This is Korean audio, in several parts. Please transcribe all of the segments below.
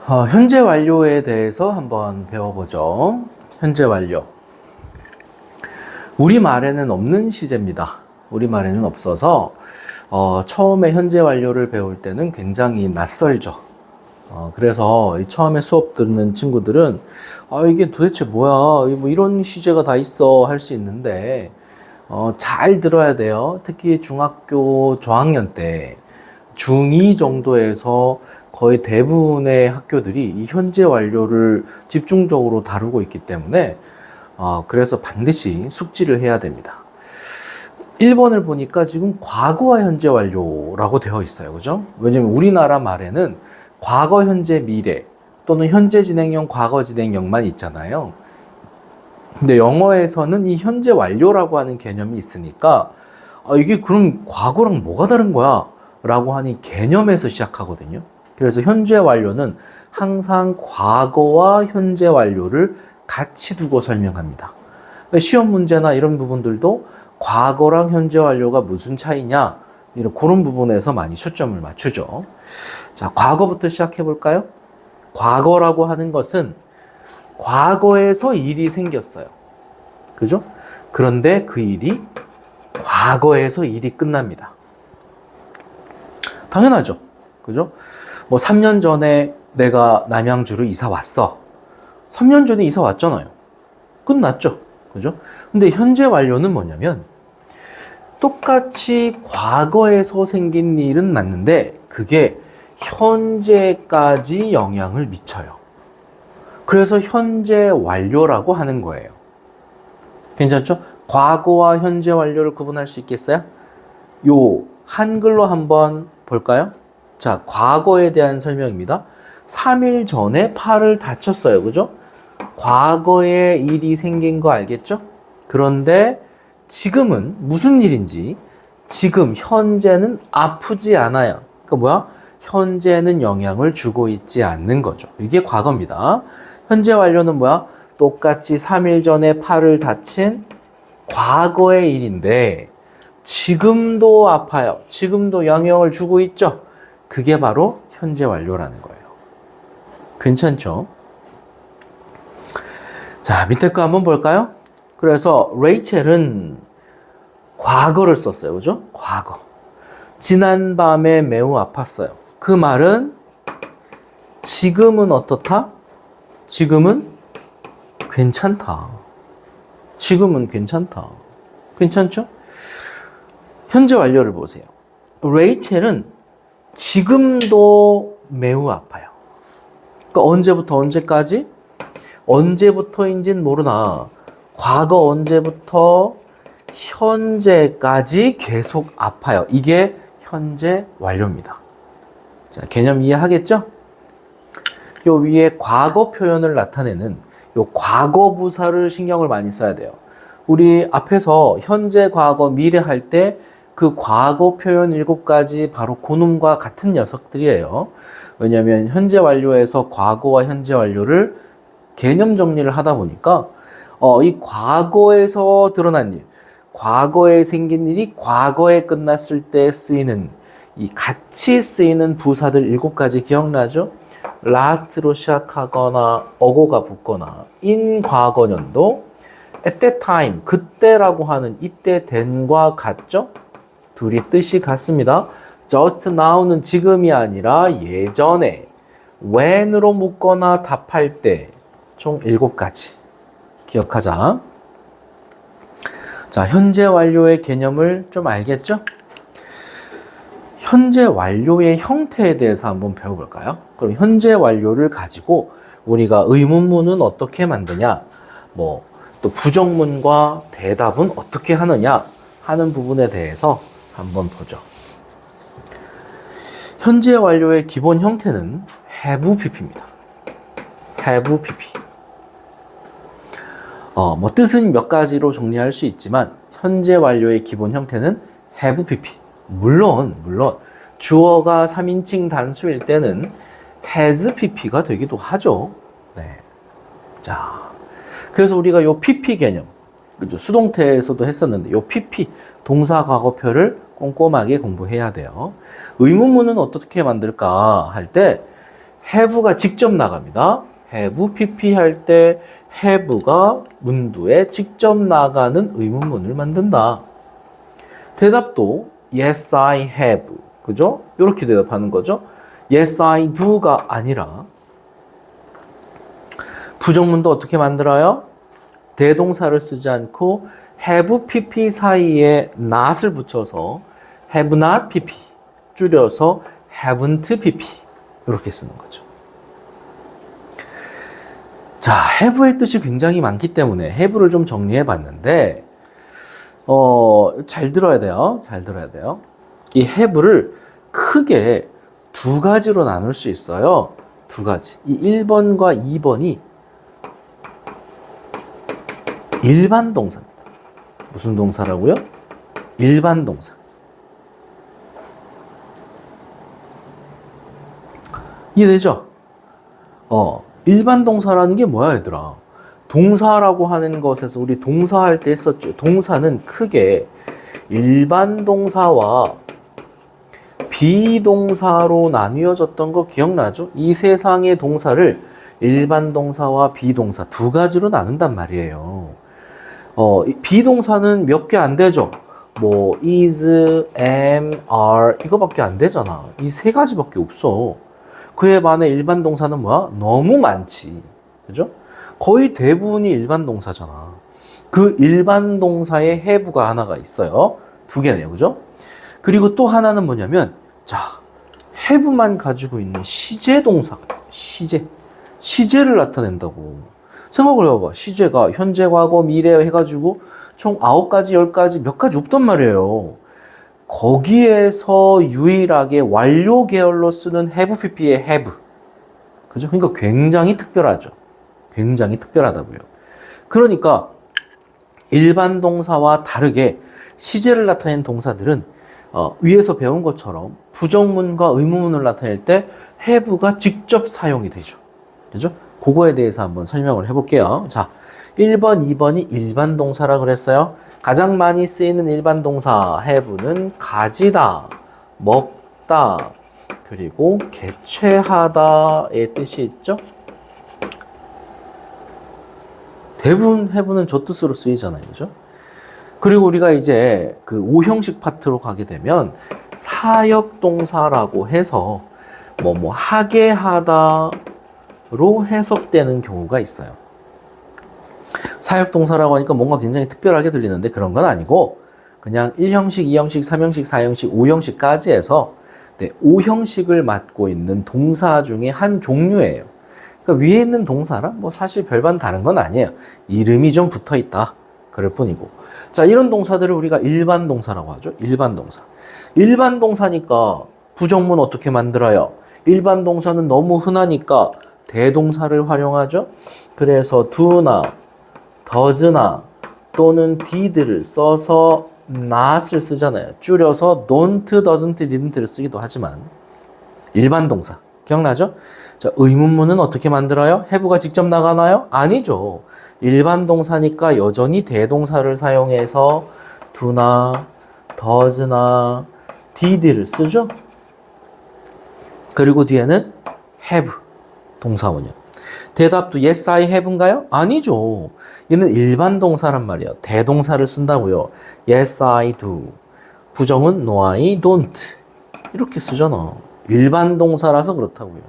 현재 완료에 대해서 한번 배워보죠. 현재 완료. 우리말에는 없는 시제입니다. 우리말에는 없어서 처음에 현재 완료를 배울 때는 굉장히 낯설죠. 그래서 처음에 수업 듣는 친구들은 이게 도대체 뭐야, 뭐 이런 시제가 다 있어 할 수 있는데 잘 들어야 돼요. 특히 중학교 저학년 때 중2 정도에서 거의 대부분의 학교들이 이 현재 완료를 집중적으로 다루고 있기 때문에 그래서 반드시 숙지를 해야 됩니다. 1번을 보니까 지금 과거와 현재 완료라고 되어 있어요. 그죠? 왜냐면 우리나라 말에는 과거, 현재, 미래 또는 현재 진행형, 과거 진행형만 있잖아요. 근데 영어에서는 이 현재 완료라고 하는 개념이 있으니까 이게 그럼 과거랑 뭐가 다른 거야? 라고 하니 개념에서 시작하거든요. 그래서 현재 완료는 항상 과거와 현재 완료를 같이 두고 설명합니다. 시험 문제나 이런 부분들도 과거랑 현재 완료가 무슨 차이냐, 이런 그런 부분에서 많이 초점을 맞추죠. 자, 과거부터 시작해 볼까요? 과거라고 하는 것은 과거에서 일이 생겼어요. 그죠? 그런데 그 일이 과거에서 일이 끝납니다. 당연하죠. 그죠? 뭐 3년 전에 내가 남양주로 이사 왔어. 3년 전에 이사 왔잖아요. 끝났죠. 그죠? 근데 현재 완료는 뭐냐면 똑같이 과거에서 생긴 일은 맞는데 그게 현재까지 영향을 미쳐요. 그래서 현재 완료라고 하는 거예요. 괜찮죠? 과거와 현재 완료를 구분할 수 있겠어요? 요 한글로 한번 볼까요? 자, 과거에 대한 설명입니다. 3일 전에 팔을 다쳤어요. 그죠? 과거에 일이 생긴 거 알겠죠? 그런데 지금은 무슨 일인지, 지금 현재는 아프지 않아요. 그러니까 뭐야? 현재는 영향을 주고 있지 않는 거죠. 이게 과거입니다. 현재 완료는 뭐야? 똑같이 3일 전에 팔을 다친 과거의 일인데 지금도 아파요. 지금도 영향을 주고 있죠. 그게 바로 현재 완료라는 거예요. 괜찮죠? 자, 밑에 거 한번 볼까요? 그래서 레이첼은 과거를 썼어요. 그죠? 과거. 지난 밤에 매우 아팠어요. 그 말은 지금은 어떻다? 지금은 괜찮다. 지금은 괜찮다. 괜찮죠? 현재 완료를 보세요. 레이첼은 지금도 매우 아파요. 그러니까 언제부터 언제까지? 언제부터인지는 모르나 과거 언제부터 현재까지 계속 아파요. 이게 현재 완료입니다. 자, 개념 이해하겠죠? 요 위에 과거 표현을 나타내는 요 과거 부사를 신경을 많이 써야 돼요. 우리 앞에서 현재, 과거, 미래 할 때 그 과거 표현 7가지 바로 그놈과 같은 녀석들이에요. 왜냐하면 현재 완료에서 과거와 현재 완료를 개념 정리를 하다 보니까 이 과거에서 드러난 일, 과거에 생긴 일이 과거에 끝났을 때 쓰이는 이 같이 쓰이는 부사들 7가지 기억나죠? last로 시작하거나 어고가 붙거나 in 과거년도 at that time 그때라고 하는 이때 된과 같죠? 둘이 뜻이 같습니다. just now는 지금이 아니라 예전에 when으로 묻거나 답할 때 총 7가지 기억하자. 자, 현재 완료의 개념을 좀 알겠죠? 현재 완료의 형태에 대해서 한번 배워볼까요? 그럼 현재 완료를 가지고 우리가 의문문은 어떻게 만드냐, 뭐 또 부정문과 대답은 어떻게 하느냐 하는 부분에 대해서 한번 보죠. 현재 완료의 기본 형태는 have pp입니다. have pp. 뭐 뜻은 몇 가지로 정리할 수 있지만 현재 완료의 기본 형태는 have pp. 물론 주어가 3인칭 단수일 때는 has pp가 되기도 하죠. 네. 자, 그래서 우리가 요 pp 개념, 그죠? 수동태에서도 했었는데 요 pp 동사 과거표를 꼼꼼하게 공부해야 돼요. 의문문은 어떻게 만들까 할 때 have가 직접 나갑니다. have pp 할 때 have가 문두에 직접 나가는 의문문을 만든다. 대답도 yes, I have. 그죠? 이렇게 대답하는 거죠. yes, I do가 아니라 부정문도 어떻게 만들어요? 대동사를 쓰지 않고 have pp 사이에 not을 붙여서 have not pp 줄여서 haven't pp 이렇게 쓰는 거죠. 자, have의 뜻이 굉장히 많기 때문에 have를 좀 정리해 봤는데 잘 들어야 돼요. 잘 들어야 돼요. 이 have를 크게 두 가지로 나눌 수 있어요. 두 가지. 이 1번과 2번이 일반 동사입니다. 무슨 동사라고요? 일반 동사. 이해되죠? 일반 동사라는 게 뭐야, 얘들아? 동사라고 하는 것에서 우리 동사할 때 했었죠. 동사는 크게 일반 동사와 비동사로 나뉘어졌던 거 기억나죠? 이 세상의 동사를 일반 동사와 비동사 두 가지로 나눈단 말이에요. 비동사는 몇 개 안 되죠? 뭐 is, am, are 이거밖에 안 되잖아. 이 세 가지밖에 없어. 그에 반해 일반 동사는 뭐야? 너무 많지. 그죠? 거의 대부분이 일반 동사잖아. 그 일반 동사에 have가 하나가 있어요. 두 개네요. 그죠? 그리고 또 하나는 뭐냐면, 자, have만 가지고 있는 시제 동사가 있어요. 시제를 나타낸다고. 생각을 해봐봐. 시제가 현재, 과거, 미래 해가지고 총 9가지, 10가지, 몇 가지 없단 말이에요. 거기에서 유일하게 완료 계열로 쓰는 have pp의 have. 그죠? 그러니까 굉장히 특별하죠. 굉장히 특별하다고요. 그러니까 일반 동사와 다르게 시제를 나타낸 동사들은 위에서 배운 것처럼 부정문과 의문문을 나타낼 때 have가 직접 사용이 되죠. 그죠? 그거에 대해서 한번 설명을 해볼게요. 자, 1번, 2번이 일반 동사라 그랬어요. 가장 많이 쓰이는 일반 동사 have는 가지다, 먹다, 그리고 개최하다의 뜻이 있죠. 대부분 have는 저 뜻으로 쓰이잖아요. 그죠? 그리고 우리가 이제 그 5형식 파트로 가게 되면 사역동사라고 해서 하게 하다로 해석되는 경우가 있어요. 사역동사라고 하니까 뭔가 굉장히 특별하게 들리는데 그런 건 아니고 그냥 1형식, 2형식, 3형식, 4형식, 5형식까지 해서 5형식을 맡고 있는 동사 중에 한 종류예요. 그러니까 위에 있는 동사랑 사실 별반 다른 건 아니에요. 이름이 좀 붙어 있다. 그럴 뿐이고. 자, 이런 동사들을 우리가 일반 동사라고 하죠. 일반 동사. 일반 동사니까 부정문 어떻게 만들어요? 일반 동사는 너무 흔하니까 대동사를 활용하죠. 그래서 do나 does나 또는 did를 써서 not을 쓰잖아요. 줄여서 don't, doesn't, didn't를 쓰기도 하지만 일반 동사. 기억나죠? 자, 의문문은 어떻게 만들어요? have가 직접 나가나요? 아니죠. 일반 동사니까 여전히 대동사를 사용해서 do나 does나 did를 쓰죠. 그리고 뒤에는 have 동사원형. 대답도 yes, I have인가요? 아니죠. 얘는 일반 동사란 말이에요. 대동사를 쓴다고요. yes, I do. 부정은 no, I don't. 이렇게 쓰잖아. 일반 동사라서 그렇다고요.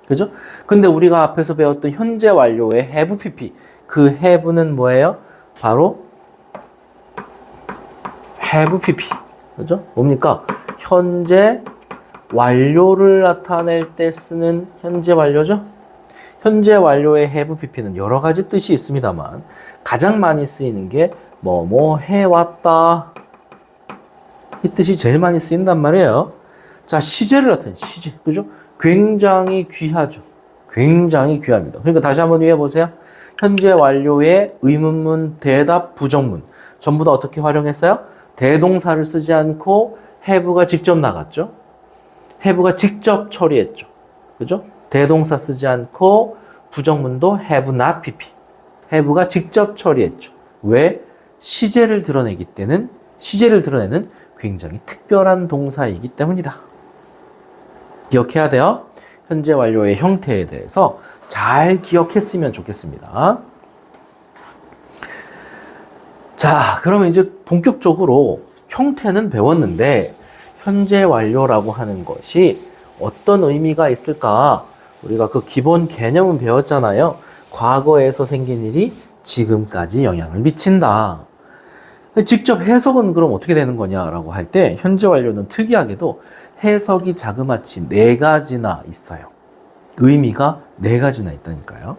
그죠? 근데 우리가 앞에서 배웠던 현재 완료의 have pp. 그 have는 뭐예요? 바로 have pp. 그죠? 뭡니까? 현재 완료를 나타낼 때 쓰는 현재 완료죠? 현재 완료의 have pp는 여러 가지 뜻이 있습니다만 가장 많이 쓰이는 게 해왔다. 이 뜻이 제일 많이 쓰인단 말이에요. 자, 시제를 나타내는 시제. 그죠? 굉장히 귀하죠. 굉장히 귀합니다. 그러니까 다시 한번 위해 보세요. 현재 완료의 의문문, 대답, 부정문. 전부 다 어떻게 활용했어요? 대동사를 쓰지 않고 have가 직접 나갔죠. have가 직접 처리했죠. 그죠? 대동사 쓰지 않고 부정문도 have not pp. have가 직접 처리했죠. 왜? 시제를 드러내는 굉장히 특별한 동사이기 때문이다. 기억해야 돼요. 현재 완료의 형태에 대해서 잘 기억했으면 좋겠습니다. 자, 그러면 이제 본격적으로 형태는 배웠는데 현재 완료라고 하는 것이 어떤 의미가 있을까? 우리가 그 기본 개념은 배웠잖아요. 과거에서 생긴 일이 지금까지 영향을 미친다. 직접 해석은 그럼 어떻게 되는 거냐라고 할 때 현재 완료는 특이하게도 해석이 자그마치 4가지나 있어요. 의미가 4가지나 있다니까요.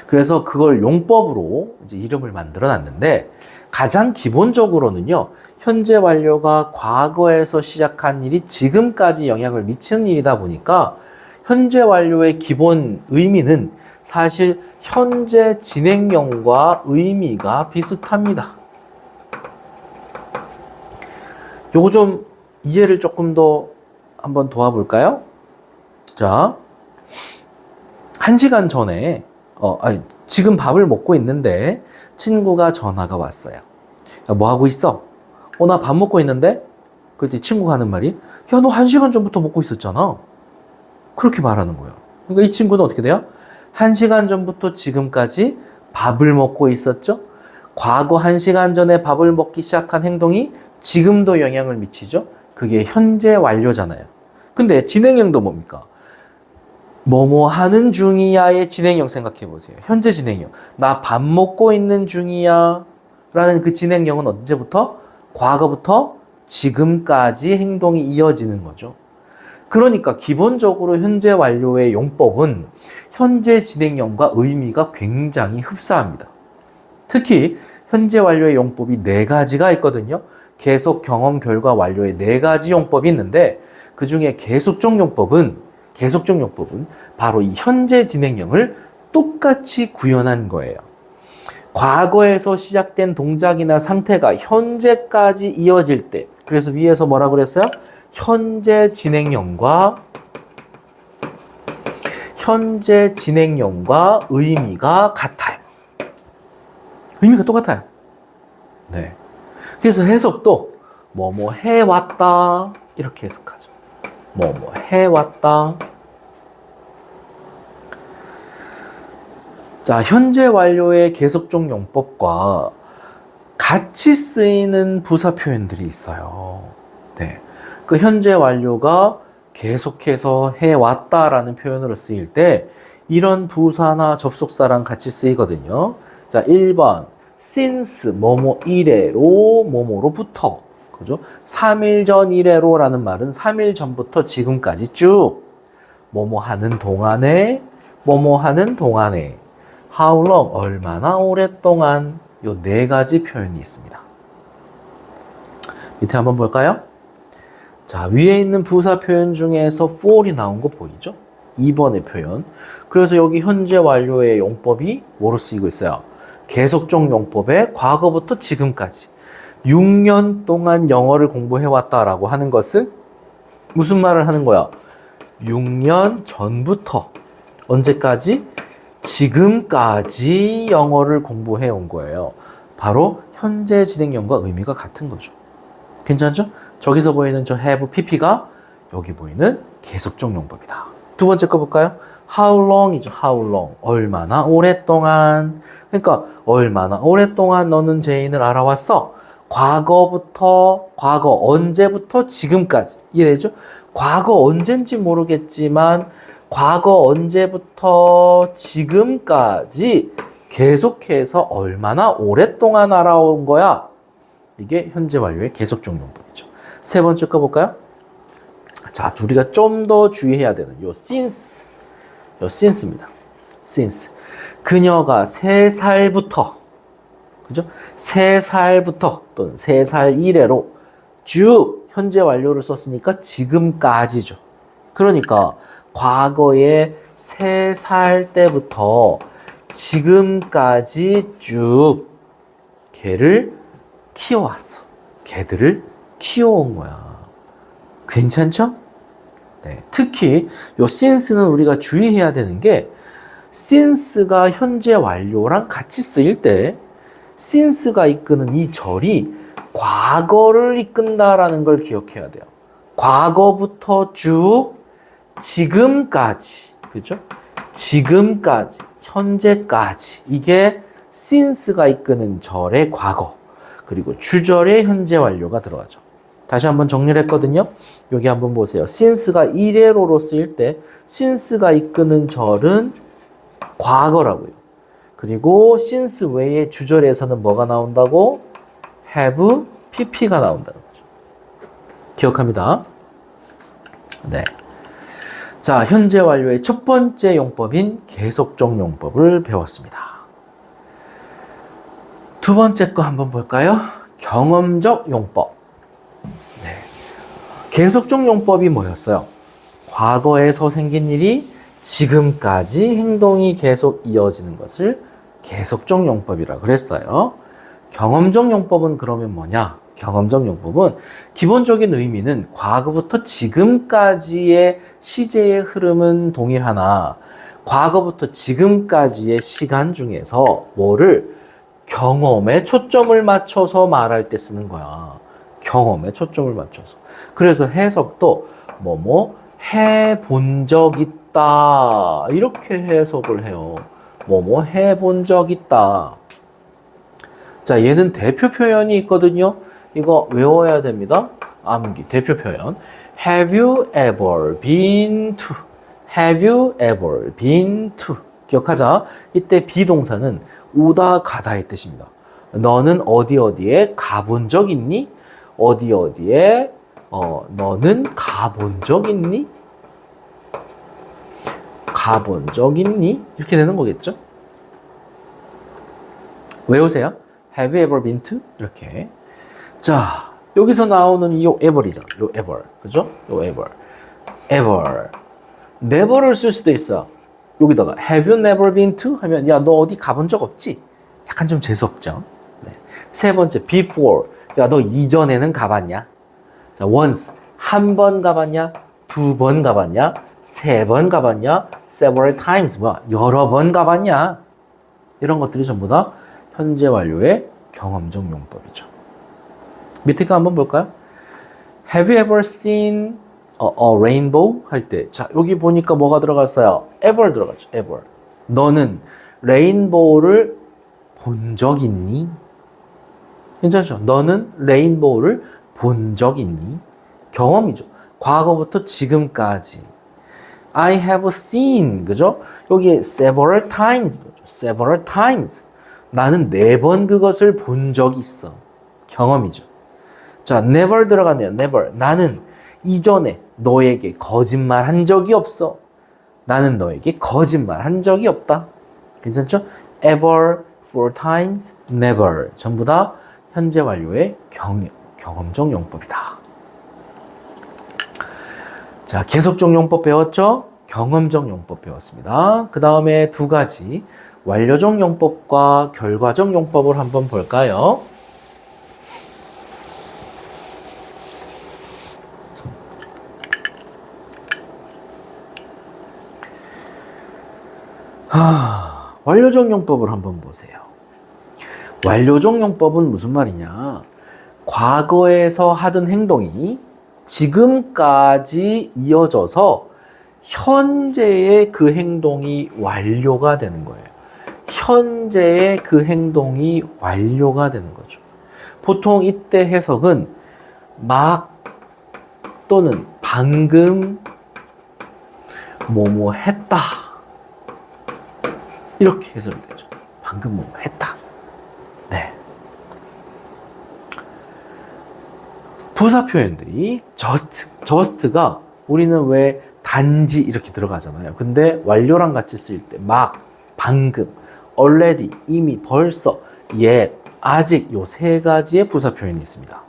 그래서 그걸 용법으로 이제 이름을 만들어 놨는데 가장 기본적으로는요. 현재 완료가 과거에서 시작한 일이 지금까지 영향을 미치는 일이다 보니까 현재 완료의 기본 의미는 사실 현재 진행형과 의미가 비슷합니다. 요거 좀 이해를 조금 더 한번 도와볼까요? 자, 1시간 전에 지금 밥을 먹고 있는데 친구가 전화가 왔어요. 야, 뭐 하고 있어? 나 밥 먹고 있는데? 그랬더니 친구가 하는 말이 야, 너 1시간 전부터 먹고 있었잖아. 그렇게 말하는 거예요. 그러니까 이 친구는 어떻게 돼요? 1시간 전부터 지금까지 밥을 먹고 있었죠? 과거 1시간 전에 밥을 먹기 시작한 행동이 지금도 영향을 미치죠? 그게 현재 완료잖아요. 근데 진행형도 뭡니까? 뭐뭐 하는 중이야의 진행형 생각해 보세요. 현재 진행형. 나 밥 먹고 있는 중이야. 라는 그 진행형은 언제부터? 과거부터 지금까지 행동이 이어지는 거죠. 그러니까 기본적으로 현재 완료의 용법은 현재 진행형과 의미가 굉장히 흡사합니다. 특히 현재 완료의 용법이 4가지가 있거든요. 계속, 경험, 결과, 완료의 4가지 용법이 있는데 그 중에 계속적 용법은 바로 이 현재 진행형을 똑같이 구현한 거예요. 과거에서 시작된 동작이나 상태가 현재까지 이어질 때, 그래서 위에서 뭐라 그랬어요? 현재 진행형과 의미가 같아요. 의미가 똑같아요. 네. 그래서 해석도 뭐뭐 해왔다 이렇게 해석하죠. 뭐뭐 해왔다. 자, 현재 완료의 계속적 용법과 같이 쓰이는 부사 표현들이 있어요. 네. 그 현재 완료가 계속해서 해왔다라는 표현으로 쓰일 때 이런 부사나 접속사랑 같이 쓰이거든요. 자, 1번 since 뭐뭐 이래로 뭐뭐로부터, 그죠? 3일 전 이래로라는 말은 3일 전부터 지금까지 쭉 뭐뭐 하는 동안에 how long 얼마나 오랫동안 요 4가지 표현이 있습니다. 밑에 한번 볼까요? 자, 위에 있는 부사 표현 중에서 for이 나온 거 보이죠? 2번의 표현. 그래서 여기 현재 완료의 용법이 뭐로 쓰이고 있어요? 계속적 용법의 과거부터 지금까지 6년 동안 영어를 공부해왔다라고 하는 것은 무슨 말을 하는 거야? 6년 전부터 언제까지? 지금까지 영어를 공부해온 거예요. 바로 현재 진행형과 의미가 같은 거죠. 괜찮죠? 저기서 보이는 저 have pp가 여기 보이는 계속적 용법이다. 두 번째 거 볼까요? how long이죠. how long. 얼마나 오랫동안. 그러니까 얼마나 오랫동안 너는 제인을 알아왔어? 과거 언제부터 지금까지. 이래죠? 과거 언젠지 모르겠지만 과거 언제부터 지금까지 계속해서 얼마나 오랫동안 알아온 거야? 이게 현재 완료의 계속적 용법이죠. 세 번째 거 볼까요? 자, 우리가 좀 더 주의해야 되는 요 since입니다. since. 그녀가 3살부터, 그죠? 3살부터 또는 3살 이래로 쭉 현재 완료를 썼으니까 지금까지죠. 그러니까 과거에 3살 때부터 지금까지 쭉 걔를 키워왔어. 걔들을 키워온 거야. 괜찮죠? 네. 특히 요 since는 우리가 주의해야 되는 게 since가 현재 완료랑 같이 쓰일 때 since가 이끄는 이 절이 과거를 이끈다라는 걸 기억해야 돼요. 과거부터 쭉 지금까지, 그죠? 지금까지, 현재까지. 이게 since가 이끄는 절의 과거, 그리고 주절의 현재 완료가 들어가죠. 다시 한번 정리를 했거든요. 여기 한번 보세요. since가 일회로로 쓰일 때 since가 이끄는 절은 과거라고요. 그리고 since 외에 주절에서는 뭐가 나온다고? have, pp가 나온다는 거죠. 기억합니다. 네. 자, 현재 완료의 첫 번째 용법인 계속적 용법을 배웠습니다. 두 번째 거 한번 볼까요? 경험적 용법. 네. 계속적 용법이 뭐였어요? 과거에서 생긴 일이 지금까지 행동이 계속 이어지는 것을 계속적 용법이라고 그랬어요. 경험적 용법은 그러면 뭐냐? 경험적 용법은 기본적인 의미는 과거부터 지금까지의 시제의 흐름은 동일하나 과거부터 지금까지의 시간 중에서 뭐를 경험에 초점을 맞춰서 말할 때 쓰는 거야. 경험에 초점을 맞춰서. 그래서 해석도 뭐뭐 해본 적 있다. 이렇게 해석을 해요. 뭐뭐 해본 적 있다. 자, 얘는 대표 표현이 있거든요. 이거 외워야 됩니다. 암기 대표 표현. Have you ever been to? Have you ever been to? 기억하자. 이때 비동사는 오다 가다의 뜻입니다. 너는 어디 어디에 가본 적 있니? 어디 어디에 너는 가본 적 있니? 가본 적 있니? 이렇게 되는 거겠죠? 외우세요. Have you ever been to? 이렇게. 자, 여기서 나오는 이 ever이잖아. 요 ever. 그죠? 요 ever. ever. never를 쓸 수도 있어. 여기다가 have you never been to? 하면 야, 너 어디 가본 적 없지? 약간 좀 재수없죠? 네. 세 번째, before. 야, 너 이전에는 가봤냐? 자, once. 한 번 가봤냐? 두 번 가봤냐? 세 번 가봤냐? several times. 뭐야? 여러 번 가봤냐? 이런 것들이 전부 다 현재 완료의 경험적 용법이죠. 밑에 거 한번 볼까요? Have you ever seen a rainbow? 할 때, 자, 여기 보니까 뭐가 들어갔어요? ever 들어갔죠. ever. 너는 레인보우를 본 적 있니? 괜찮죠? 너는 레인보우를 본 적 있니? 경험이죠. 과거부터 지금까지. I have seen, 그죠? 여기 several times, several times. 나는 4번 그것을 본 적 있어. 경험이죠. 자, never 들어가네요. never. 나는 이전에 너에게 거짓말 한 적이 없어. 나는 너에게 거짓말 한 적이 없다. 괜찮죠? ever, four times, never. 전부 다 현재 완료의 경험적 용법이다. 자, 계속적 용법 배웠죠? 경험적 용법 배웠습니다. 그 다음에 두 가지 완료적 용법과 결과적 용법을 한번 볼까요? 완료적 용법을 한번 보세요. 완료적 용법은 무슨 말이냐? 과거에서 하던 행동이 지금까지 이어져서 현재의 그 행동이 완료가 되는 거예요. 현재의 그 행동이 완료가 되는 거죠. 보통 이때 해석은 막 또는 방금 뭐뭐 했다. 이렇게 해석이 되죠. 방금 뭐뭐 했다. 네. 부사 표현들이 just가 우리는 왜 단지 이렇게 들어가잖아요. 근데 완료랑 같이 쓸 때 막, 방금, already, 이미, 벌써, yet, 아직 요 세 가지의 부사 표현이 있습니다.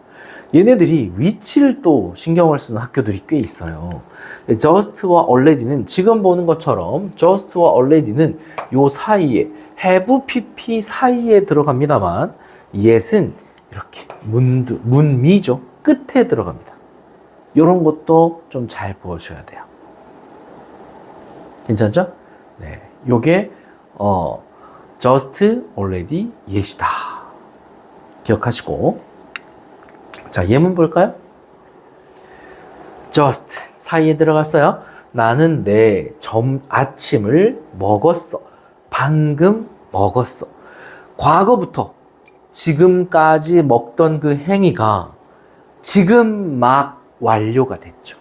얘네들이 위치를 또 신경을 쓰는 학교들이 꽤 있어요. just와 already는 지금 보는 것처럼 just와 already는 요 사이에 have, pp 사이에 들어갑니다만 yet은 이렇게 문미죠. 끝에 들어갑니다. 이런 것도 좀 잘 보셔야 돼요. 괜찮죠? 네, 요게 just, already, yet이다. 기억하시고 자, 예문 볼까요? just 사이에 들어갔어요. 나는 내 아침을 먹었어. 방금 먹었어. 과거부터 지금까지 먹던 그 행위가 지금 막 완료가 됐죠.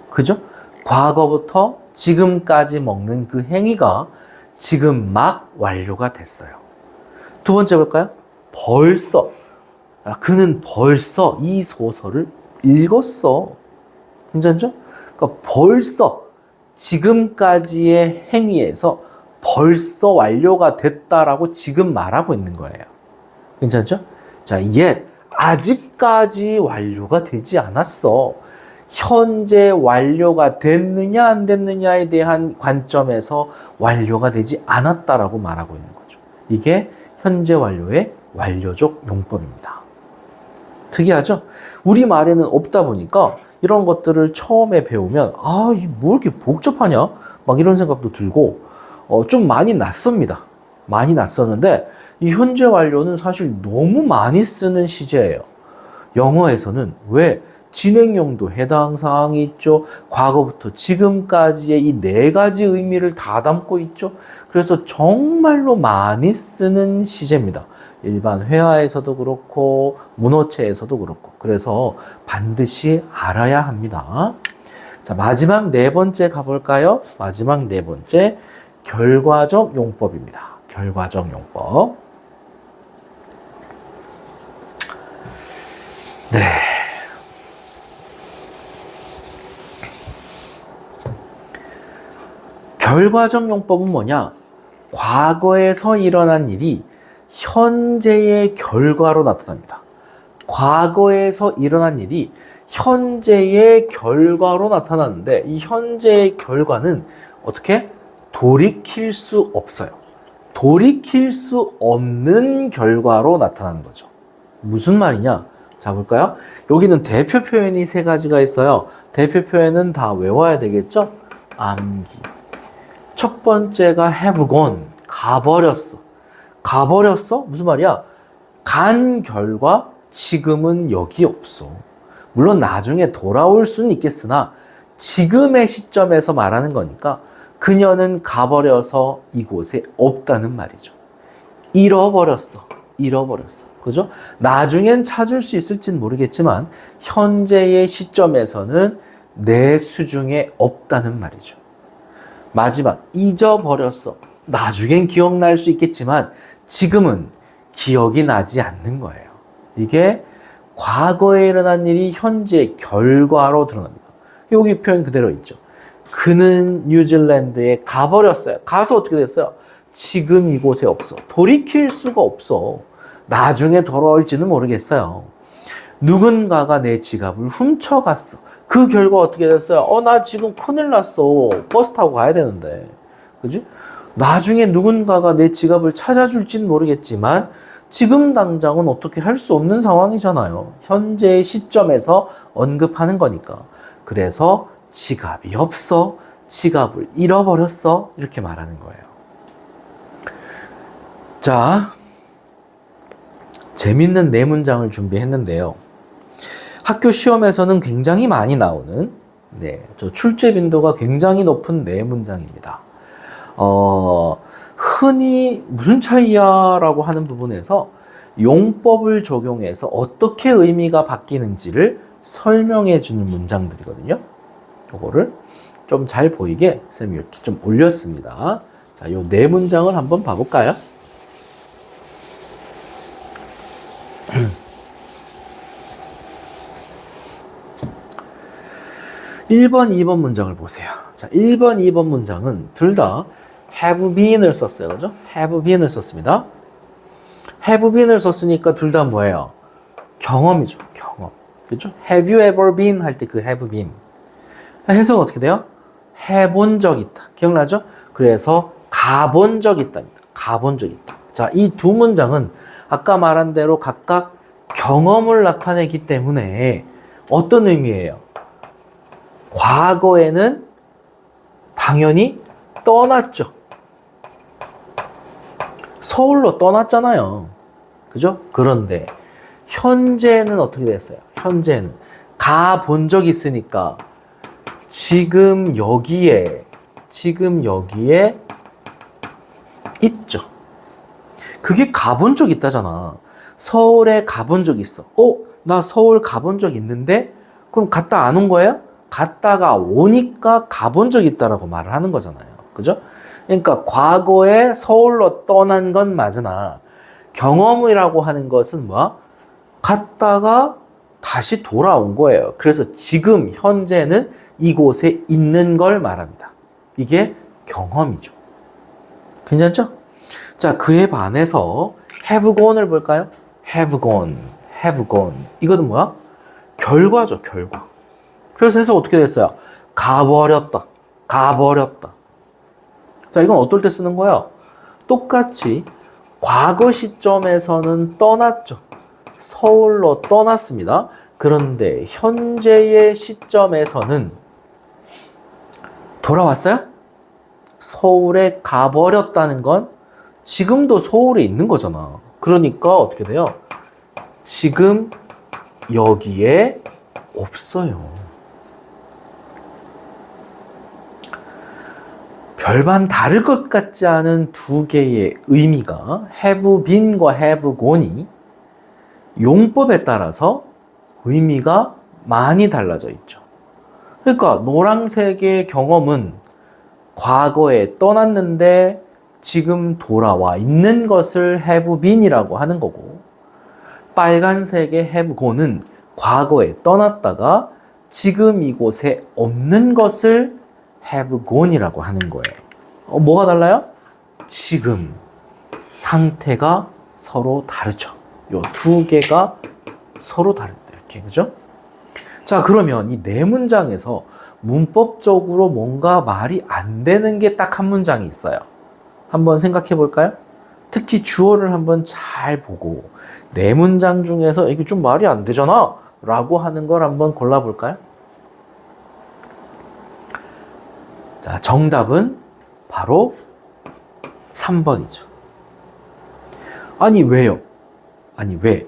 그죠? 과거부터 지금까지 먹는 그 행위가 지금 막 완료가 됐어요. 두 번째 볼까요? 벌써. 그는 벌써 이 소설을 읽었어. 괜찮죠? 그러니까 벌써 지금까지의 행위에서 벌써 완료가 됐다라고 지금 말하고 있는 거예요. 괜찮죠? 자, yet 아직까지 완료가 되지 않았어. 현재 완료가 됐느냐 안 됐느냐에 대한 관점에서 완료가 되지 않았다라고 말하고 있는 거죠. 이게 현재 완료의 완료적 용법입니다. 특이하죠? 우리말에는 없다 보니까 이런 것들을 처음에 배우면 뭐 이렇게 복잡하냐? 막 이런 생각도 들고 좀 많이 낯섭니다. 많이 낯섰는데 이 현재 완료는 사실 너무 많이 쓰는 시제예요. 영어에서는 왜 진행형도 해당 사항이 있죠. 과거부터 지금까지의 이 네 가지 의미를 다 담고 있죠. 그래서 정말로 많이 쓰는 시제입니다. 일반 회화에서도 그렇고 문어체에서도 그렇고. 그래서 반드시 알아야 합니다. 자, 마지막 네 번째 가볼까요? 마지막 네 번째 결과적 용법입니다. 결과적 용법. 네. 결과적 용법은 뭐냐? 과거에서 일어난 일이 현재의 결과로 나타납니다. 과거에서 일어난 일이 현재의 결과로 나타나는데 이 현재의 결과는 어떻게? 돌이킬 수 없어요. 돌이킬 수 없는 결과로 나타나는 거죠. 무슨 말이냐? 자, 볼까요? 여기는 대표 표현이 세 가지가 있어요. 대표 표현은 다 외워야 되겠죠? 암기. 첫 번째가 have gone. 가버렸어. 가버렸어? 무슨 말이야? 간 결과 지금은 여기 없어. 물론 나중에 돌아올 수는 있겠으나 지금의 시점에서 말하는 거니까 그녀는 가버려서 이곳에 없다는 말이죠. 잃어버렸어. 잃어버렸어. 그죠? 나중엔 찾을 수 있을진 모르겠지만 현재의 시점에서는 내 수중에 없다는 말이죠. 마지막, 잊어버렸어. 나중엔 기억날 수 있겠지만 지금은 기억이 나지 않는 거예요. 이게 과거에 일어난 일이 현재의 결과로 드러납니다. 여기 표현 그대로 있죠. 그는 뉴질랜드에 가버렸어요. 가서 어떻게 됐어요? 지금 이곳에 없어. 돌이킬 수가 없어. 나중에 돌아올지는 모르겠어요. 누군가가 내 지갑을 훔쳐갔어. 그 결과 어떻게 됐어요? 나 지금 큰일 났어. 버스 타고 가야 되는데. 그지? 나중에 누군가가 내 지갑을 찾아줄지는 모르겠지만 지금 당장은 어떻게 할 수 없는 상황이잖아요. 현재의 시점에서 언급하는 거니까. 그래서 지갑이 없어. 지갑을 잃어버렸어. 이렇게 말하는 거예요. 자, 재밌는 네 문장을 준비했는데요. 학교 시험에서는 굉장히 많이 나오는 저 출제 빈도가 굉장히 높은 네 문장입니다. 흔히 무슨 차이야? 라고 하는 부분에서 용법을 적용해서 어떻게 의미가 바뀌는지를 설명해 주는 문장들이거든요. 이거를 좀 잘 보이게 쌤이 이렇게 좀 올렸습니다. 자, 요 네 문장을 한번 봐볼까요? 1번, 2번 문장을 보세요. 자, 1번, 2번 문장은 둘 다 have been을 썼어요. 그죠? have been을 썼습니다. have been을 썼으니까 둘 다 뭐예요? 경험이죠. 경험. 그죠? have you ever been 할 때 그 have been. 해석은 어떻게 돼요? 해본 적 있다. 기억나죠? 그래서 가본 적 있답니다. 가본 적 있다. 자, 이 두 문장은 아까 말한 대로 각각 경험을 나타내기 때문에 어떤 의미예요? 과거에는 당연히 떠났죠. 서울로 떠났잖아요. 그죠? 그런데 현재는 어떻게 됐어요? 현재는 가본 적 있으니까 지금 여기에 있죠. 그게 가본 적 있다잖아. 서울에 가본 적 있어. 나 서울 가본 적 있는데? 그럼 갔다 안 온 거예요? 갔다가 오니까 가본 적 있다라고 말을 하는 거잖아요. 그죠? 그러니까 과거에 서울로 떠난 건 맞으나 경험이라고 하는 것은 뭐야? 갔다가 다시 돌아온 거예요. 그래서 지금 현재는 이곳에 있는 걸 말합니다. 이게 경험이죠. 괜찮죠? 자, 그에 반해서 have gone을 볼까요? have gone. 이거는 뭐야? 결과죠, 결과. 그래서 해석 어떻게 됐어요? 가버렸다. 자, 이건 어떨 때 쓰는 거예요? 똑같이 과거 시점에서는 떠났죠. 서울로 떠났습니다. 그런데 현재의 시점에서는 돌아왔어요? 서울에 가버렸다는 건 지금도 서울에 있는 거잖아. 그러니까 어떻게 돼요? 지금 여기에 없어요. 별반 다를 것 같지 않은 두 개의 의미가 have been과 have gone이 용법에 따라서 의미가 많이 달라져 있죠. 그러니까 노란색의 경험은 과거에 떠났는데 지금 돌아와 있는 것을 have been이라고 하는 거고, 빨간색의 have gone은 과거에 떠났다가 지금 이곳에 없는 것을 have gone이라고 하는 거예요. 뭐가 달라요? 지금 상태가 서로 다르죠. 요 두 개가 서로 다릅니다. 이렇게, 그죠? 자, 그러면 이 네 문장에서 문법적으로 뭔가 말이 안 되는 게 딱 한 문장이 있어요. 한번 생각해 볼까요? 특히 주어를 한번 잘 보고 네 문장 중에서 이게 좀 말이 안 되잖아 라고 하는 걸 한번 골라볼까요? 자, 정답은 바로 3번이죠. 아니, 왜요? 아니, 왜?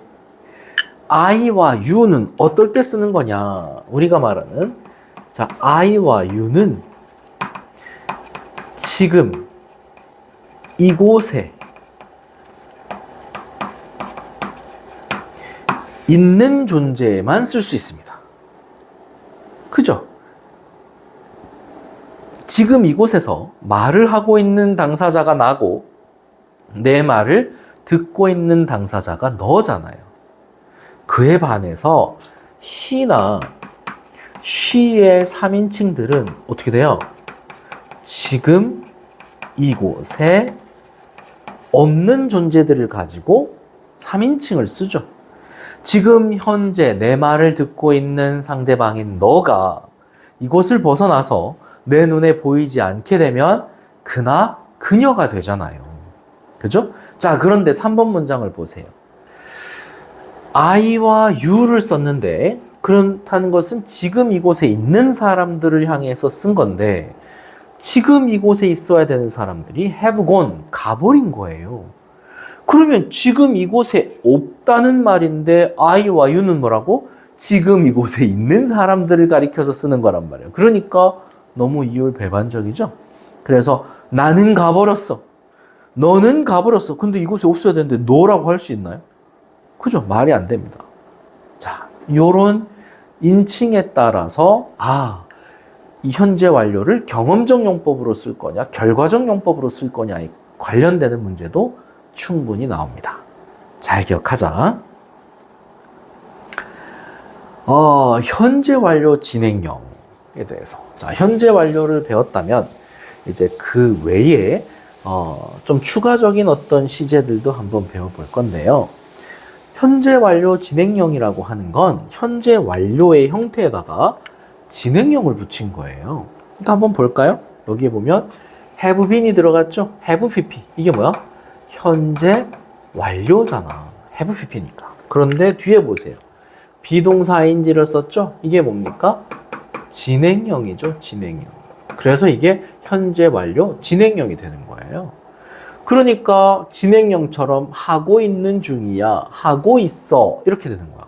I와 U는 어떨 때 쓰는 거냐? 우리가 말하는, 자, I와 U는 지금 이곳에 있는 존재에만 쓸 수 있습니다. 그죠? 지금 이곳에서 말을 하고 있는 당사자가 나고 내 말을 듣고 있는 당사자가 너잖아요. 그에 반해서 he나 she의 3인칭들은 어떻게 돼요? 지금 이곳에 없는 존재들을 가지고 3인칭을 쓰죠. 지금 현재 내 말을 듣고 있는 상대방인 너가 이곳을 벗어나서 내 눈에 보이지 않게 되면 그나 그녀가 되잖아요. 그죠? 자, 그런데 3번 문장을 보세요. I와 U를 썼는데 그렇다는 것은 지금 이곳에 있는 사람들을 향해서 쓴 건데 지금 이곳에 있어야 되는 사람들이 have gone, 가버린 거예요. 그러면 지금 이곳에 없다는 말인데 I와 U는 뭐라고? 지금 이곳에 있는 사람들을 가리켜서 쓰는 거란 말이에요. 그러니까 너무 이율배반적이죠? 그래서 나는 가버렸어. 너는 가버렸어. 근데 이곳에 없어야 되는데 너라고 할 수 있나요? 그죠? 말이 안 됩니다. 자, 요런 인칭에 따라서 이 현재 완료를 경험적 용법으로 쓸 거냐, 결과적 용법으로 쓸 거냐에 관련되는 문제도 충분히 나옵니다. 잘 기억하자. 현재 완료 진행형에 대해서. 자, 현재 완료를 배웠다면 이제 그 외에 좀 추가적인 어떤 시제들도 한번 배워볼 건데요. 현재 완료 진행형이라고 하는 건 현재 완료의 형태에다가 진행형을 붙인 거예요. 그러니까 한번 볼까요? 여기에 보면 have been이 들어갔죠? have pp. 이게 뭐야? 현재 완료잖아. have pp니까. 그런데 뒤에 보세요. 비동사 ing를 썼죠? 이게 뭡니까? 진행형이죠. 진행형. 그래서 이게 현재 완료 진행형이 되는 거예요. 그러니까 진행형처럼 하고 있는 중이야, 하고 있어 이렇게 되는 거야.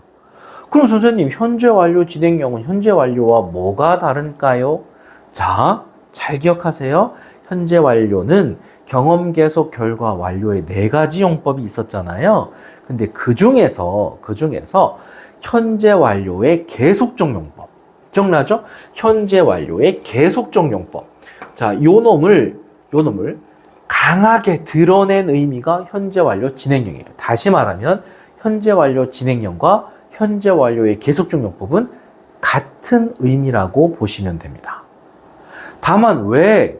그럼 선생님, 현재 완료 진행형은 현재 완료와 뭐가 다른가요? 자, 잘 기억하세요. 현재 완료는 경험 계속 결과 완료의 네 가지 용법이 있었잖아요. 근데 그 중에서 현재 완료의 계속적 용법. 기억나죠? 현재 완료의 계속적 용법. 자, 요 놈을 강하게 드러낸 의미가 현재 완료 진행형이에요. 다시 말하면 현재 완료 진행형과 현재 완료의 계속적 용법은 같은 의미라고 보시면 됩니다. 다만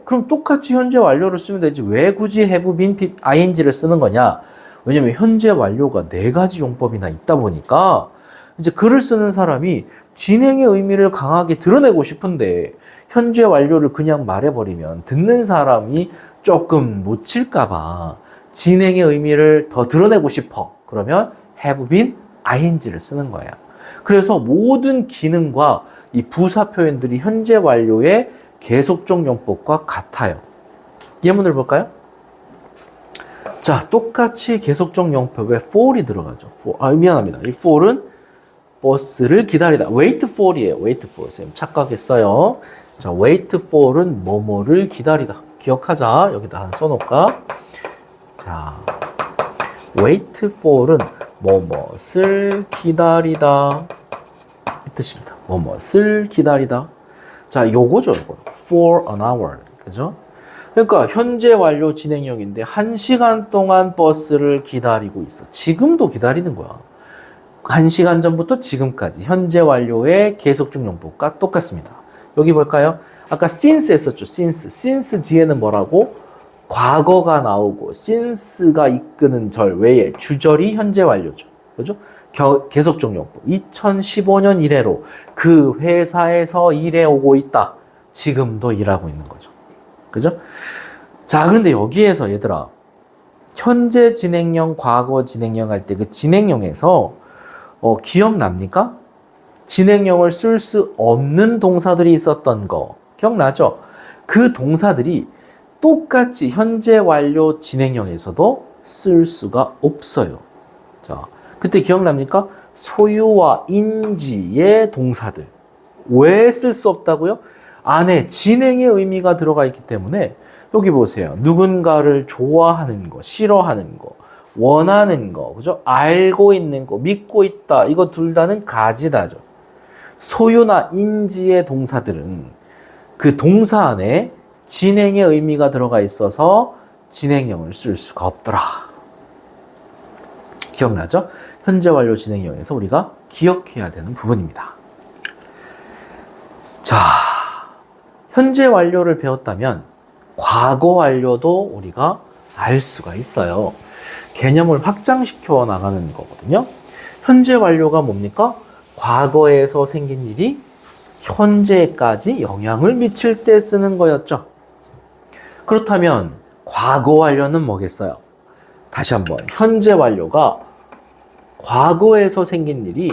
그럼 똑같이 현재 완료를 쓰면 되지 왜 굳이 have been, ing를 쓰는 거냐? 왜냐면 현재 완료가 네 가지 용법이나 있다 보니까 이제 글을 쓰는 사람이 진행의 의미를 강하게 드러내고 싶은데 현재 완료를 그냥 말해버리면 듣는 사람이 조금 놓칠까봐 진행의 의미를 더 드러내고 싶어. 그러면 have been, ing를 쓰는 거예요. 그래서 모든 기능과 이 부사 표현들이 현재 완료의 계속적 용법과 같아요. 예문을 볼까요? 자, 똑같이 계속적 용법에 for이 들어가죠. 미안합니다. 이 for은 버스를 기다리다. wait for이에요. wait for. 쌤 착각했어요. 자, wait for은 뭐뭐를 기다리다. 기억하자. 여기다 한 써놓을까? 자, wait for은 뭐뭐을 기다리다. 이 뜻입니다. 뭐뭐을 기다리다. 자, 요거죠, 요거. for an hour. 그죠? 그러니까 현재 완료 진행형인데 1시간 동안 버스를 기다리고 있어. 지금도 기다리는 거야. 1시간 전부터 지금까지 현재 완료의 계속적 용법과 똑같습니다. 여기 볼까요? 아까 since 했었죠. since 뒤에는 뭐라고? 과거가 나오고 since가 이끄는 절 외에 주절이 현재 완료죠. 그죠? 계속적 용법. 2015년 이래로 그 회사에서 일해 오고 있다. 지금도 일하고 있는 거죠. 그죠? 자, 그런데 여기에서 얘들아, 현재 진행형, 과거 진행형 할 때 그 진행형에서 기억납니까? 진행형을 쓸 수 없는 동사들이 있었던 거 기억나죠? 그 동사들이 똑같이 현재 완료 진행형에서도 쓸 수가 없어요. 자, 그때 기억납니까? 소유와 인지의 동사들. 왜 쓸 수 없다고요? 안에 진행의 의미가 들어가 있기 때문에 여기 보세요. 누군가를 좋아하는 거, 싫어하는 거, 원하는 거, 그죠? 알고 있는 거, 믿고 있다. 이거 둘 다는 가지다죠. 소유나 인지의 동사들은 그 동사 안에 진행의 의미가 들어가 있어서 진행형을 쓸 수가 없더라. 기억나죠? 현재 완료 진행형에서 우리가 기억해야 되는 부분입니다. 자, 현재 완료를 배웠다면 과거 완료도 우리가 알 수가 있어요. 개념을 확장시켜 나가는 거거든요. 현재 완료가 뭡니까? 과거에서 생긴 일이 현재까지 영향을 미칠 때 쓰는 거였죠. 그렇다면 과거 완료는 뭐겠어요? 다시 한번 현재 완료가 과거에서 생긴 일이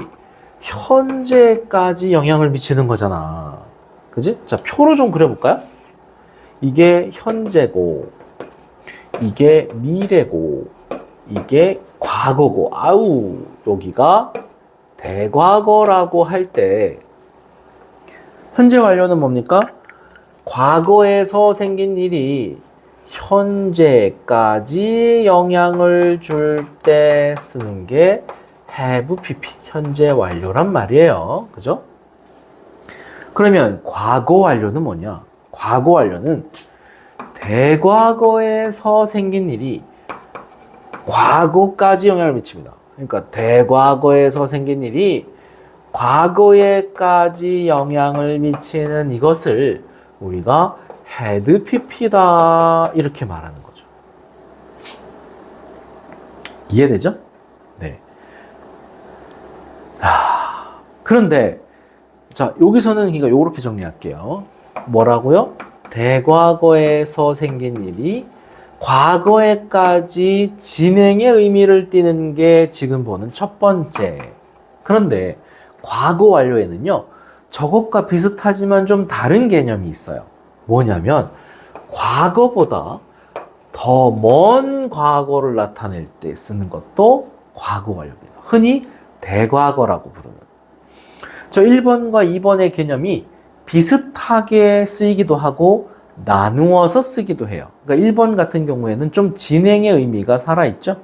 현재까지 영향을 미치는 거잖아. 그지? 자, 표로 좀 그려볼까요? 이게 현재고, 이게 미래고, 이게 과거고, 아우, 여기가 대과거라고 할 때, 현재 완료는 뭡니까? 과거에서 생긴 일이 현재까지 영향을 줄 때 쓰는 게 have pp, 현재 완료란 말이에요. 그죠? 그러면 과거 완료는 뭐냐? 과거 완료는 대과거에서 생긴 일이 과거까지 영향을 미칩니다. 그러니까 대과거에서 생긴 일이 과거에까지 영향을 미치는 이것을 우리가 had pp다 이렇게 말하는 거죠. 이해되죠? 네. 그런데 자, 여기서는 그러니까 요렇게 정리할게요. 뭐라고요? 대과거에서 생긴 일이 과거에까지 진행의 의미를 띠는 게 지금 보는 첫 번째. 그런데 과거 완료에는요, 저것과 비슷하지만 좀 다른 개념이 있어요. 뭐냐면 과거보다 더 먼 과거를 나타낼 때 쓰는 것도 과거 완료입니다. 흔히 대과거라고 부르는. 저 1번과 2번의 개념이 비슷하게 쓰이기도 하고 나누어서 쓰기도 해요. 그러니까 1번 같은 경우에는 좀 진행의 의미가 살아있죠.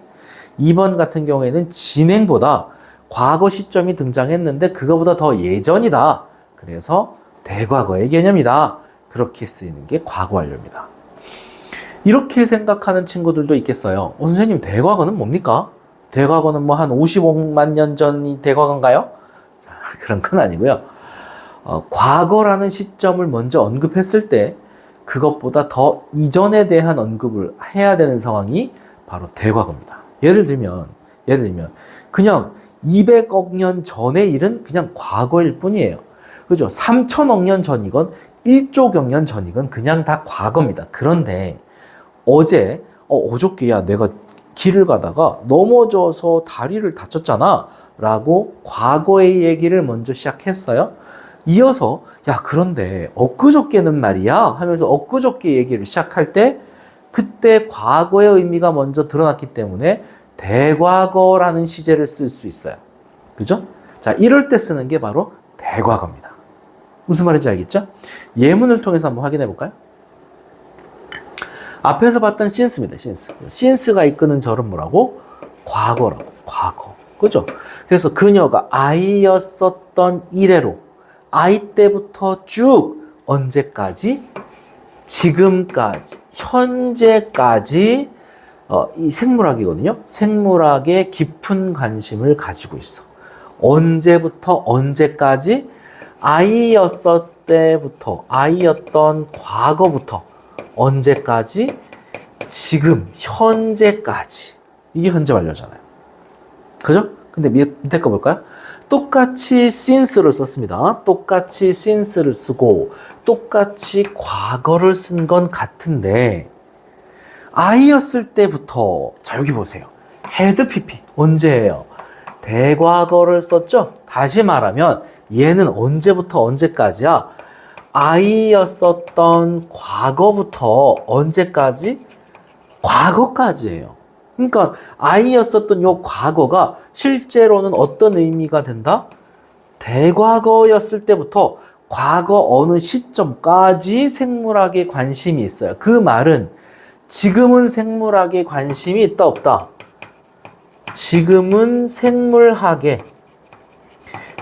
2번 같은 경우에는 진행보다 과거 시점이 등장했는데 그거보다 더 예전이다. 그래서 대과거의 개념이다. 그렇게 쓰이는 게 과거 완료입니다. 이렇게 생각하는 친구들도 있겠어요. 선생님, 대과거는 뭡니까? 대과거는 뭐 한 55만 년 전이 대과거인가요? 그런 건 아니고요. 과거라는 시점을 먼저 언급했을 때 그것보다 더 이전에 대한 언급을 해야 되는 상황이 바로 대과거입니다. 예를 들면 그냥 200억 년 전의 일은 그냥 과거일 뿐이에요. 그죠? 3천억 년 전이건 1조억 년 전이건 그냥 다 과거입니다. 그런데 어저께야 내가 길을 가다가 넘어져서 다리를 다쳤잖아 라고 과거의 얘기를 먼저 시작했어요. 이어서 그런데 엊그저께는 말이야 하면서 엊그저께 얘기를 시작할 때 그때 과거의 의미가 먼저 드러났기 때문에 대과거라는 시제를 쓸 수 있어요. 그죠? 자, 이럴 때 쓰는 게 바로 대과거입니다. 무슨 말인지 알겠죠? 예문을 통해서 한번 확인해 볼까요? 앞에서 봤던 since입니다. since가 이끄는 절은 뭐라고? 과거라고. 과거. 그죠? 그래서 그녀가 아이였었던 이래로 아이 때부터 쭉 언제까지? 지금까지, 현재까지 이 생물학이거든요. 생물학에 깊은 관심을 가지고 있어. 언제부터 언제까지? 아이였을 때부터, 아이였던 과거부터 언제까지? 지금, 현재까지. 이게 현재 완료잖아요. 그죠? 근데 밑에 거 볼까요? 똑같이 since를 썼습니다. 똑같이 since를 쓰고 똑같이 과거를 쓴 건 같은데 아이였을 때부터 자 여기 보세요. had pp 언제예요? 대과거를 썼죠? 다시 말하면 얘는 언제부터 언제까지야? 아이였었던 과거부터 언제까지? 과거까지예요. 그러니까 아이였었던 요 과거가 실제로는 어떤 의미가 된다? 대과거였을 때부터 과거 어느 시점까지 생물학에 관심이 있어요. 그 말은 지금은 생물학에 관심이 있다 없다? 지금은 생물학에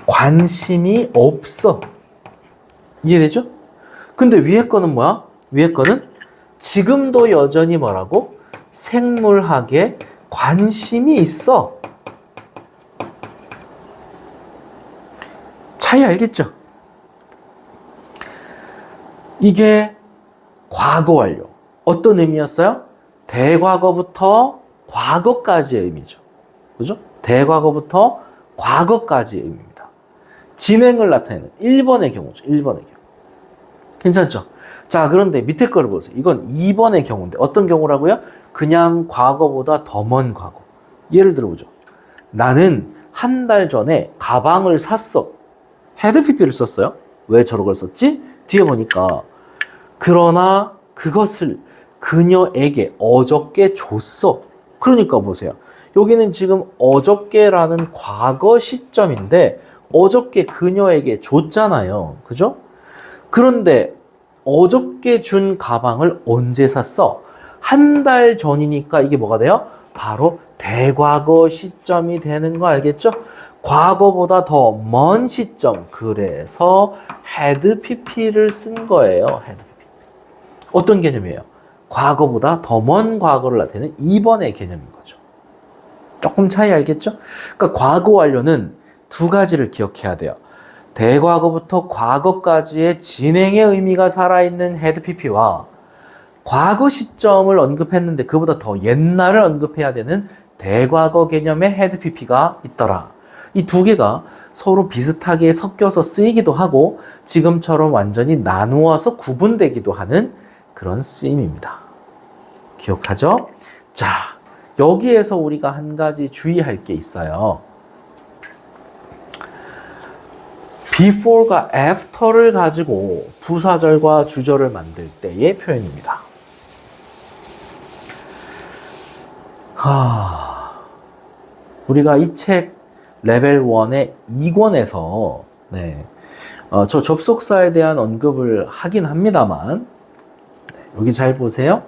관심이 없어. 이해되죠? 근데 위에 거는 뭐야? 위에 거는 지금도 여전히 뭐라고? 생물학에 관심이 있어. 차이 알겠죠? 이게 과거 완료. 어떤 의미였어요? 대과거부터 과거까지의 의미죠. 그죠? 대과거부터 과거까지의 의미입니다. 진행을 나타내는 1번의 경우죠. 1번의 경우. 괜찮죠? 자, 그런데 밑에 거를 보세요. 이건 2번의 경우인데 어떤 경우라고요? 그냥 과거보다 더 먼 과거. 예를 들어보죠. 나는 한 달 전에 가방을 샀어. had pp를 썼어요. 왜 저걸 썼지? 뒤에 보니까 그러나 그것을 그녀에게 어저께 줬어. 그러니까 보세요. 여기는 지금 어저께라는 과거 시점인데 어저께 그녀에게 줬잖아요. 그죠? 그런데 어저께 준 가방을 언제 샀어? 한 달 전이니까 이게 뭐가 돼요? 바로 대과거 시점이 되는 거 알겠죠? 과거보다 더 먼 시점. 그래서 had pp를 쓴 거예요. had pp. 어떤 개념이에요? 과거보다 더 먼 과거를 나타내는 2번의 개념인 거죠. 조금 차이 알겠죠? 그러니까 과거 완료는 두 가지를 기억해야 돼요. 대과거부터 과거까지의 진행의 의미가 살아있는 had pp와 과거 시점을 언급했는데 그보다 더 옛날을 언급해야 되는 대과거 개념의 had pp가 있더라. 이 두 개가 서로 비슷하게 섞여서 쓰이기도 하고 지금처럼 완전히 나누어서 구분되기도 하는 그런 쓰임입니다. 기억하죠? 자, 여기에서 우리가 한 가지 주의할 게 있어요. before가 after를 가지고 부사절과 주절을 만들 때의 표현입니다. 우리가 이 책 레벨 1의 2권에서 네. 저 접속사에 대한 언급을 하긴 합니다만, 네, 여기 잘 보세요.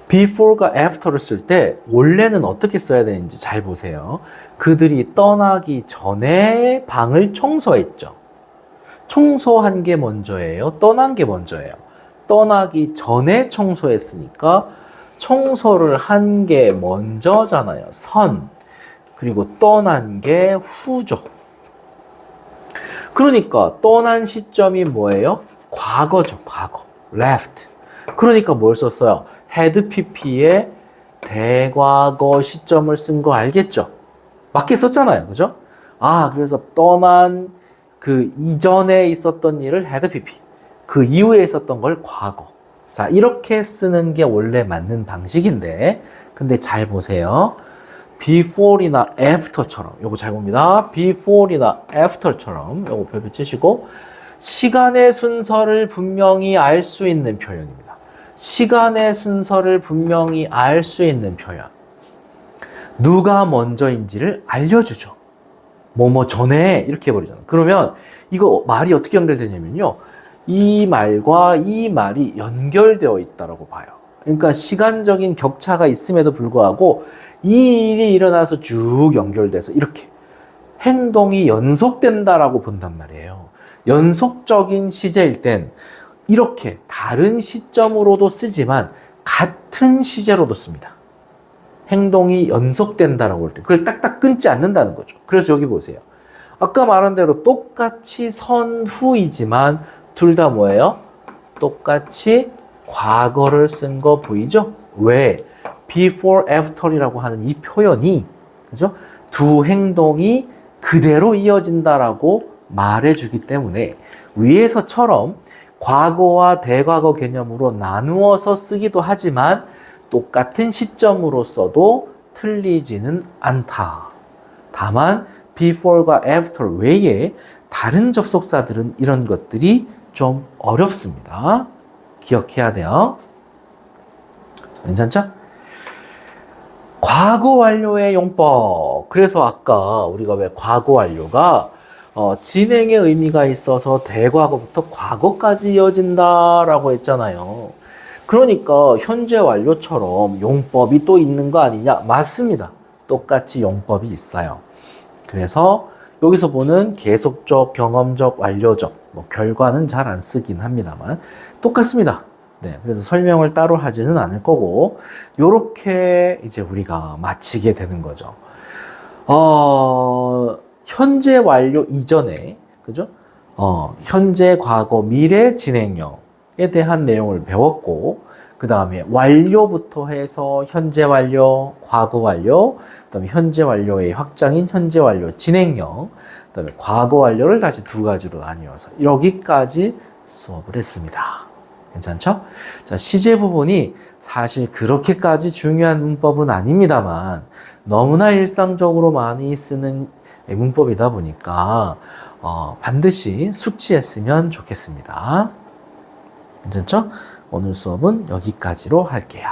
before가 after를 쓸 때 원래는 어떻게 써야 되는지 잘 보세요. 그들이 떠나기 전에 방을 청소했죠. 청소한 게 먼저예요? 떠난 게 먼저예요? 떠나기 전에 청소했으니까 청소를 한 게 먼저잖아요. 선. 그리고 떠난 게 후죠. 그러니까 떠난 시점이 뭐예요? 과거죠. 과거. left. 그러니까 뭘 썼어요? had pp에 대과거 시점을 쓴 거 알겠죠? 맞게 썼잖아요. 그죠? 그래서 떠난 그 이전에 있었던 일을 had pp. 그 이후에 있었던 걸 과거. 자, 이렇게 쓰는 게 원래 맞는 방식인데, 근데 잘 보세요. before이나 after처럼, 요거 잘 봅니다. before이나 after처럼, 요거 별표 치시고, 시간의 순서를 분명히 알 수 있는 표현입니다. 시간의 순서를 분명히 알 수 있는 표현. 누가 먼저인지를 알려주죠. 뭐뭐 전에, 이렇게 해버리잖아요. 그러면, 이거 말이 어떻게 연결되냐면요. 이 말과 이 말이 연결되어 있다고 봐요. 그러니까 시간적인 격차가 있음에도 불구하고 이 일이 일어나서 쭉 연결돼서 이렇게 행동이 연속된다라고 본단 말이에요. 연속적인 시제일 땐 이렇게 다른 시점으로도 쓰지만 같은 시제로도 씁니다. 행동이 연속된다라고 할 때 그걸 딱딱 끊지 않는다는 거죠. 그래서 여기 보세요. 아까 말한 대로 똑같이 선후이지만 둘 다 뭐예요? 똑같이 과거를 쓴 거 보이죠? 왜? before, after이라고 하는 이 표현이, 그죠? 두 행동이 그대로 이어진다라고 말해주기 때문에 위에서처럼 과거와 대과거 개념으로 나누어서 쓰기도 하지만 똑같은 시점으로 써도 틀리지는 않다. 다만 before과 after 외에 다른 접속사들은 이런 것들이 좀 어렵습니다. 기억해야 돼요. 괜찮죠? 과거 완료의 용법. 그래서 아까 우리가 왜 과거 완료가 진행의 의미가 있어서 대과거부터 과거까지 이어진다라고 했잖아요. 그러니까 현재 완료처럼 용법이 또 있는 거 아니냐? 맞습니다. 똑같이 용법이 있어요. 그래서 여기서 보는 계속적, 경험적, 완료적, 뭐 결과는 잘 안 쓰긴 합니다만 똑같습니다. 네, 그래서 설명을 따로 하지는 않을 거고 요렇게 이제 우리가 마치게 되는 거죠. 현재 완료 이전에, 그죠? 현재, 과거, 미래 진행형에 대한 내용을 배웠고, 그 다음에 완료부터 해서 현재 완료, 과거 완료, 그 다음에 현재 완료의 확장인 현재 완료 진행형, 그 다음에 과거 완료를 다시 두 가지로 나뉘어서 여기까지 수업을 했습니다. 괜찮죠? 자, 시제 부분이 사실 그렇게까지 중요한 문법은 아닙니다만 너무나 일상적으로 많이 쓰는 문법이다 보니까 반드시 숙지했으면 좋겠습니다. 괜찮죠? 오늘 수업은 여기까지로 할게요.